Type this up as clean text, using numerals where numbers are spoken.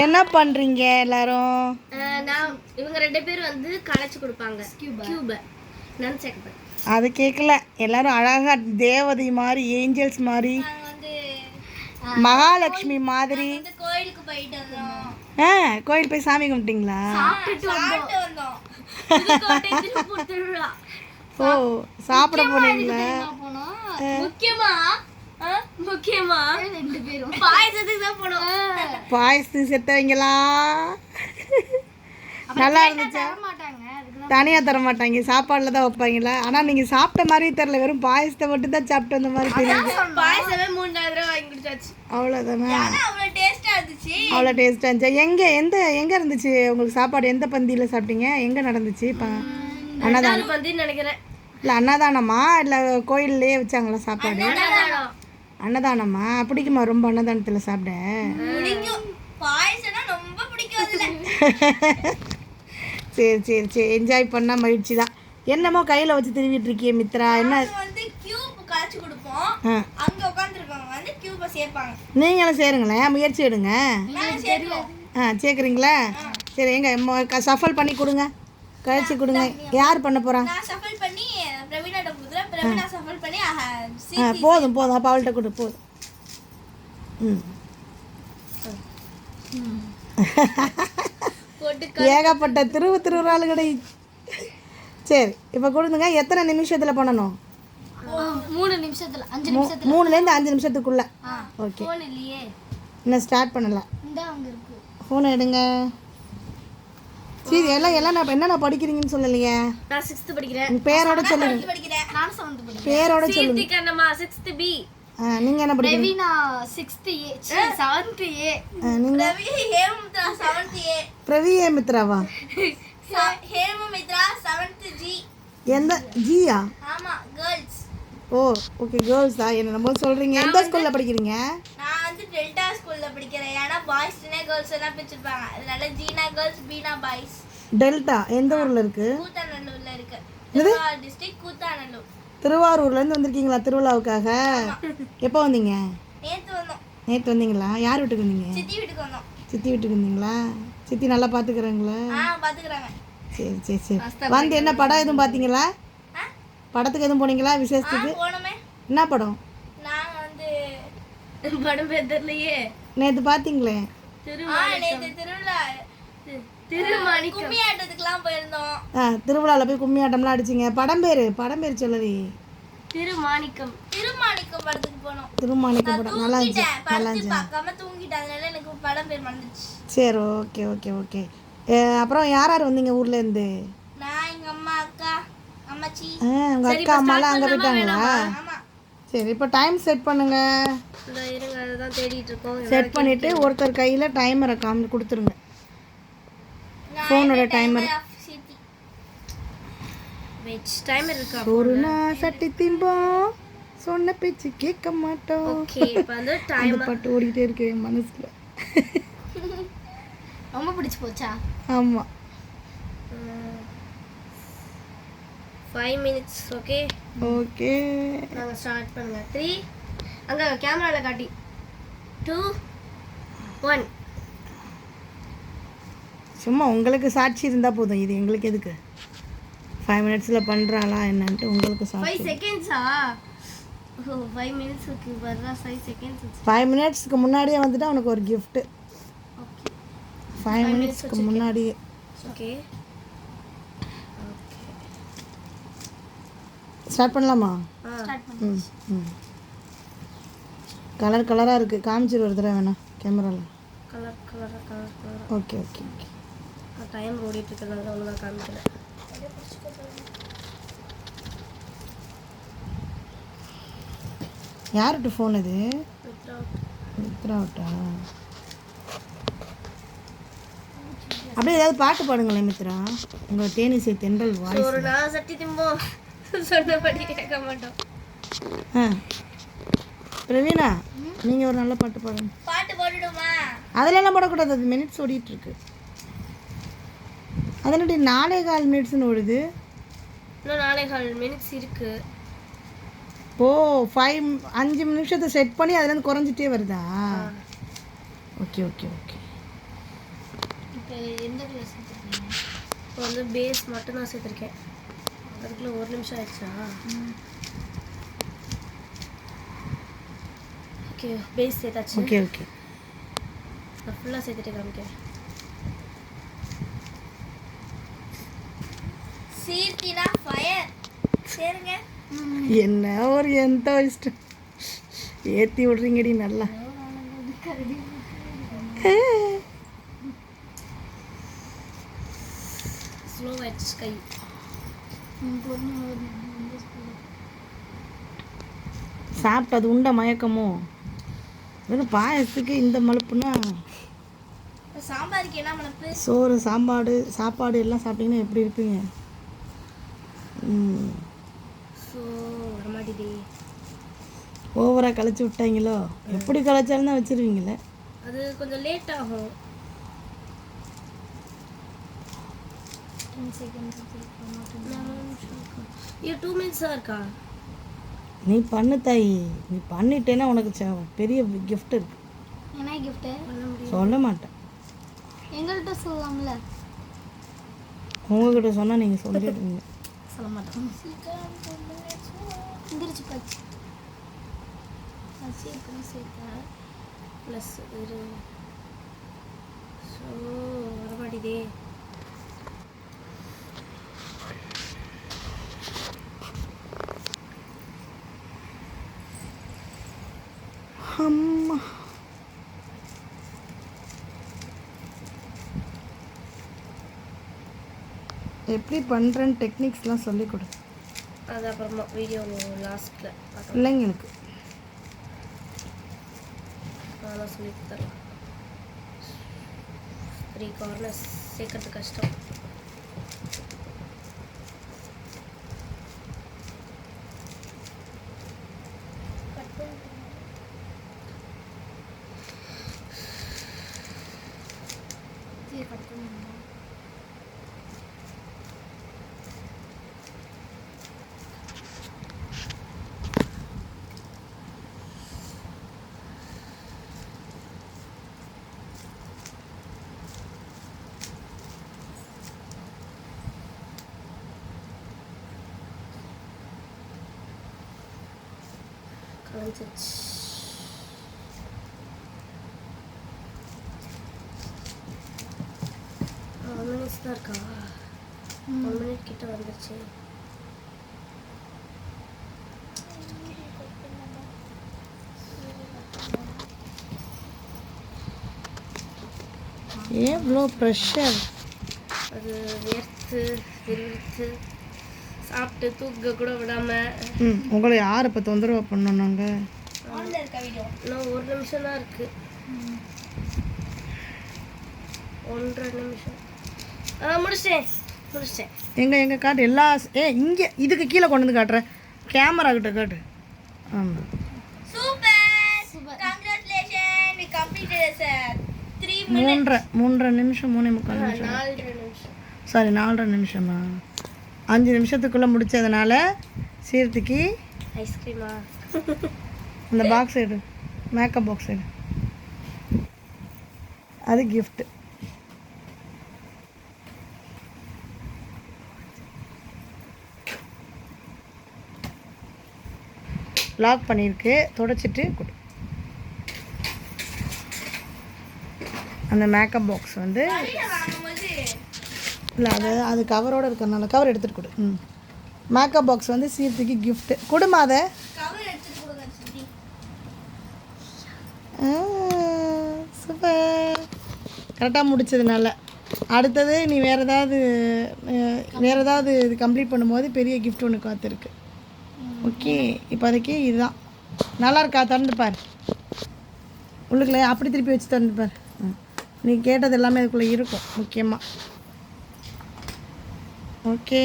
என்ன பண்றீங்க எல்லாரும்? நான் இவங்க ரெண்டு பேரும் வந்து கலச்சு கொடுப்பாங்க கியூப. நான் செக் அது கேட்கல. எல்லாரும் அழகா தேவதை மாதிரி, ஏஞ்சல்ஸ் மாதிரி, மகாலட்சுமி மாதிரி. கோயிலுக்கு போயிட்டு வந்தோம். கோயில் போய் சாமி கும்பிட்டீங்களா? சாப்பிட்டு வந்தோம். ஓ, சாப்பிட போனீங்களா? முக்கியமா ரெண்டு பேரும் பாயசத்துக்கு தான் போனோம். பாயசத்துக்கு செத்தவங்களா? நல்லா இருந்துச்சா? தனியாக தர மாட்டாங்க, சாப்பாடில் தான் வைப்பாங்களா? ஆனால் நீங்கள் சாப்பிட்ட மாதிரி தெரில, வெறும் பாயசத்தை மட்டும் தான் சாப்பிட்டு வந்த மாதிரி தெரியுது. பாயசமே 3000 ரூபா வாங்கி குடிச்சாச்சு. அவ்வளோதானே? அவ்வளோ டேஸ்ட்டாக இருந்துச்சு. அவ்வளோ டேஸ்ட்டாக இருந்துச்சு. எங்கே இருந்துச்சு உங்களுக்கு சாப்பாடு? எந்த பந்தியில் சாப்பிட்டீங்க? எங்கே நடந்துச்சு? இப்போ அன்னதானம் பந்தின்னு நினைக்கிறேன். இல்லை அன்னதானமா இல்லை கோயில்லையே வச்சாங்களா சாப்பாடு? அன்னதானமா? பிடிக்குமா ரொம்ப அன்னதானத்தில் சாப்பிட? சரி சரி சரி, என்ஜாய் பண்ண மகிழ்ச்சி தான். என்னமோ கையில் வச்சு திருவிட்டு இருக்கியே மித்ரா, என்ன? நீங்களும் சேருங்களேன், முயற்சி எடுங்க. சேர்க்குறீங்களா? சரி, எங்க சஃபல் பண்ணி கொடுங்க, கழிச்சு கொடுங்க. யார் பண்ண போகிறா? போதும் போதும், அப்போ அவள்கிட்ட கொடு. போதும். ஏகப்பட்ட திருவிழாலு கடை. சரி, இப்போ கொடுங்க. எத்தனை நிமிஷத்தில் பண்ணணும்? 3 நிமிஷத்துல, 5 நிமிஷத்துல, 3லேருந்து 5 நிமிஷத்துக்குள்ள. ஓகே, இன்னும் ஸ்டார்ட் பண்ணல. ஃபோனை எடுங்க. சரி, எல்லாம் என்னென்ன படிக்கிறீங்கன்னு சொல்லலையே. நான் 6th படிக்கிறேன். உங்க பேரோட சொல்லுங்க. நான் 7th படிக்கிறேன். பேரோட சொல்லுங்க. Kannamma 6th B. நீங்க என்ன படிக்கிறீங்க? Raveena 6th A, 7th A. நீங்க? Ravi ஹேமமித்ரா 7th A. Pravi மித்ராவா? ஹேமமித்ரா 7th G. எந்த ஜியா? ஆமா, கேர்ள்ஸ். ஓ, ஓகே, கேர்ள்ஸ் தான். என்ன நம்ம சொல்றீங்க? எந்த ஸ்கூல்ல படிக்கிறீங்க? நான் வந்து டெல்டா ஸ்கூல்ல படிக்கிறேன். ஏன்னா பாய்ஸ்னா கேர்ள்ஸ் எல்லாம் பிரிச்சிருப்பாங்க. அதனால Jeena girls, Beena boys. Delta எந்த ஊர்ல இருக்கு? கூத்தாநல்லூர்ல இருக்கு. திருவாரூர் டிஸ்ட்ரிக்ட், கூத்தாநல்லூர். திருவாரூர்ல இருந்து வந்திருக்கீங்களா திருவிழாவுக்காக? எப்போ வந்தீங்க? நேத்து வந்தோம். நேத்து வந்தீங்களா? யார் வீட்டுக்கு வந்தீங்க? சித்தி வீட்டுக்கு வந்தோம். சித்தி வீட்டுக்கு வந்தீங்களா? சித்தி நல்லா பாத்துக்கறாங்களா? பாத்துக்கறாங்க. சரி சரி சரி. வந்து என்ன படம் எதுவும் பாத்தீங்களா? படத்துக்கு எதுவும் போனீங்களா விசேஷத்துக்கு? போனோமே. என்ன படம்? நான் வந்து படம் பேர் தெரியலையே. நேத்து பாத்தீங்களே? நேத்து திருமாணிக்கம் கும்மியாட்டத்துக்குலாம் போயிருந்தோம். திருவிழால போய் கும்மியாட்டம்லாம் அடிச்சிங்க. படம் பேர் சொல்லவே. திருமாணிக்கம் படத்துக்கு போனோம். திருமாணிக்கம் படம் நல்லா இருந்துச்சு. நல்லா இருந்துச்சு. பார்க்காம தூங்கிட்டேன், அதனால எனக்கு படம் பேர் மறந்துச்சு. சரி, ஓகே ஓகே ஓகே. அப்புறம் யார் யார் வந்தீங்க ஊர்ல இருந்து? நான், எங்க அம்மா, அக்கா, அம்மாச்சி. உங்க அக்கா அம்மாலாம் அங்க போயிட்டாங்களா? ஆமா. சரி, இப்போ டைம் செட் பண்ணுங்க. இருங்க, அதான் தேடிட்டு இருக்கோம். செட் பண்ணிட்டு ஒருத்தர் கையில டைமரை கொடுத்துருங்க. ஃபோனோட டைமர். வெயிட், டைமர் இருக்கா? ஒரு நாள் சட்டி திம்போம், சொன்ன பேச்சு கேட்க மாட்டோம். ஓகே, இப்போ வந்து டைமர் பாட்டு ஓடிட்டே இருக்கு என் மனசுல. ரொம்ப பிடிச்சு போச்சா? ஆமா. 5 minutes. ஓகே ஓகே, நாங்க ஸ்டார்ட் பண்ணுங்க. 3, அங்க கேமரால காட்டி 2 1. சும்மா உங்களுக்கு சாட்சி இருந்தா போதும். இது எங்களுக்கு எதுக்கு? 5 minutesல பண்றாளா என்னன்ட்டு உங்களுக்கு சாட்சி. 5 செகண்ட்ஸா? 5 minutesக்கு வரா 5 seconds. 5 minutesக்கு முன்னாடியே வந்துட்டா உனக்கு ஒரு gift. ஓகே, 5 minutesக்கு முன்னாடியே. ஓகே, ஸ்டார்ட் பண்ணலாமா? ஸ்டார்ட் பண்ணுங்க. கலராக இருக்குது. காமிச்சிரு ஒரு தடவை வேணா கேமராவில். Colour. Okay okay okay. Time ஓடிட்டு இருக்கிறதுனால ஒழுங்காக காமிக்கல. யார்கிட்ட ஃபோன் இது? மித்ராவிட்டா? அப்படியே ஏதாவது பாட்டு பாடுங்களேன் மித்ரா. உங்கள் தேனிசை தென்றல் வாய்ஸ். ஒரு நாள் சட்டி திம்போ சொன்னபடி கேட்க மாட்டோம். பிரவீனா, நீங்கள் ஒரு நல்ல பாட்டு பாடுங்க. பாட்டு போட்டுடுமா? அதிலெல்லாம் பாடக்கூடாது, அது மினிட்ஸ் ஓடிட்டு இருக்கு. அதனுடைய 4.25 மினிட்ஸ்னு ஓடுது. இன்னும் 4.25 மினிட்ஸ் இருக்கு. ஓ, 5 நிமிஷத்தை செட் பண்ணி அதுலேருந்து குறைஞ்சிட்டே வருதா? Okay okay okay. எந்த கலர் சேர்த்துருக்கீங்க? இப்போ வந்து பேஸ் மட்டும் நான் சேர்த்துருக்கேன். அதுக்குள்ளே 1 நிமிஷம் ஆயிடுச்சா? ஓகே, பேஸ் சேர்த்தாச்சு. Okay okay. நான் ஃபுல்லாக சேர்த்துட்டு காமிக்கிறேன். சீர்த்தினா ஃபயர். சேருங்க. என்ன ஒரு எந்த இஷ்டம் ஏற்றி விட்றீங்கடி நல்லா. ஸ்லோ ஆயிடுச்சு கை. சாப்பிட்டது உண்ட மயக்கமோ? வெறும் பாயசத்துக்கு இந்த மலுப்புனா சாம்பாருக்கு என்ன மணப்பு? சோறு சாப்பாடு எல்லாம் சாப்பிட்டீங்கன்னா எப்படி இருப்பீங்க? ஸோ வரமாட்டேதே. ஓவராக கழிச்சு விட்டாங்களோ? எப்படி கழிச்சாலும் தான் வச்சுருவீங்களே. அது கொஞ்சம் லேட் ஆகும். இது 2 minutes தான் இருக்கா? நீ பண்ணு தாயி, நீ பண்ணிட்டேன்னா உனக்கு பெரிய gift இருக்கு. என்ன கிஃப்ட்டு? சொல்ல மாட்டேன். எங்கள்கிட்ட சொல்லலாம்ல. உங்ககிட்ட சொன்னால் நீங்கள் சொல்லிடுவீங்க. சொல்ல மாட்டோம். எந்திரிச்சு போச்சு. சீக்கிரம் சேர்த்தேன். ப்ளஸ் இது. ஸோ வரமாட்டேதே. அம்மா எப்படி பண்ணுறேன்னு டெக்னிக்ஸ்லாம் சொல்லிக் கொடு. அது அப்புறமா வீடியோ லாஸ்ட்டில் பார்க்கலாம். பிள்ளைங்களுக்கு நான் சொல்லி தரேன். 3 corners சேர்க்கறது கஷ்டம். கலைஞ்சிருச்சு. மினிட்ஸ் தான் இருக்கா? 1 minute கிட்ட வந்துருச்சு. ஏன் இவ்வளோ ப்ரெஷர்? அது வேர்த்து விறுவிறுத்து சாப்பிட்டு தூக்க கூட விடாமல். உங்களை யார் இப்போ தொந்தரவு பண்ணோம்? நாங்கள் ஆன்ல இருக்க வீடியோ. இன்னும் 1 நிமிஷம் தான் இருக்கு. 1.5 நிமிஷம். முடிச்சிட்டேன். எங்கே காட்டு எல்லா இங்கே இதுக்கு கீழே கொண்டு வந்து காட்டுறேன். கேமரா கிட்ட காட்டு. ஆமாம், super. Congratulations. We completed sir. 3 minutes. 3.5 நிமிஷம் 3.25 நிமிஷம் 4.5 நிமிஷம். சாரி 4.5 நிமிஷமா? 5 நிமிஷத்துக்குள்ளே முடித்ததுனால சீர்த்திக்கு ஐஸ்கிரீமா? அந்த பாக்ஸ் எடு, மேக்கப் பாக்ஸ் எடு, அது கிஃப்ட்டு. லாக் பண்ணியிருக்கு, தொடச்சிட்டு கொடு. அந்த மேக்கப் பாக்ஸ் வந்து இல்லை, அது கவரோடு இருக்கிறனால கவர் எடுத்துகிட்டு கொடு. மேக்கப் பாக்ஸ் வந்து சீர்த்திக்கு கிஃப்ட்டு. கொடுமா அதை. சூப்பர், கரெக்டாக முடிச்சதுனால. அடுத்தது நீ வேறு ஏதாவது இது கம்ப்ளீட் பண்ணும்போது பெரிய கிஃப்ட் ஒன்று காத்திருக்கு. ஓகே, இப்போதைக்கு இதுதான். நல்லா இருக்கா? திறந்துப்பார். உள்ளுக்குள்ளே அப்படி திருப்பி வச்சு திறந்துப்பார். நீ கேட்டது எல்லாமே அதுக்குள்ளே இருக்கும் முக்கியமாக. ஓகே.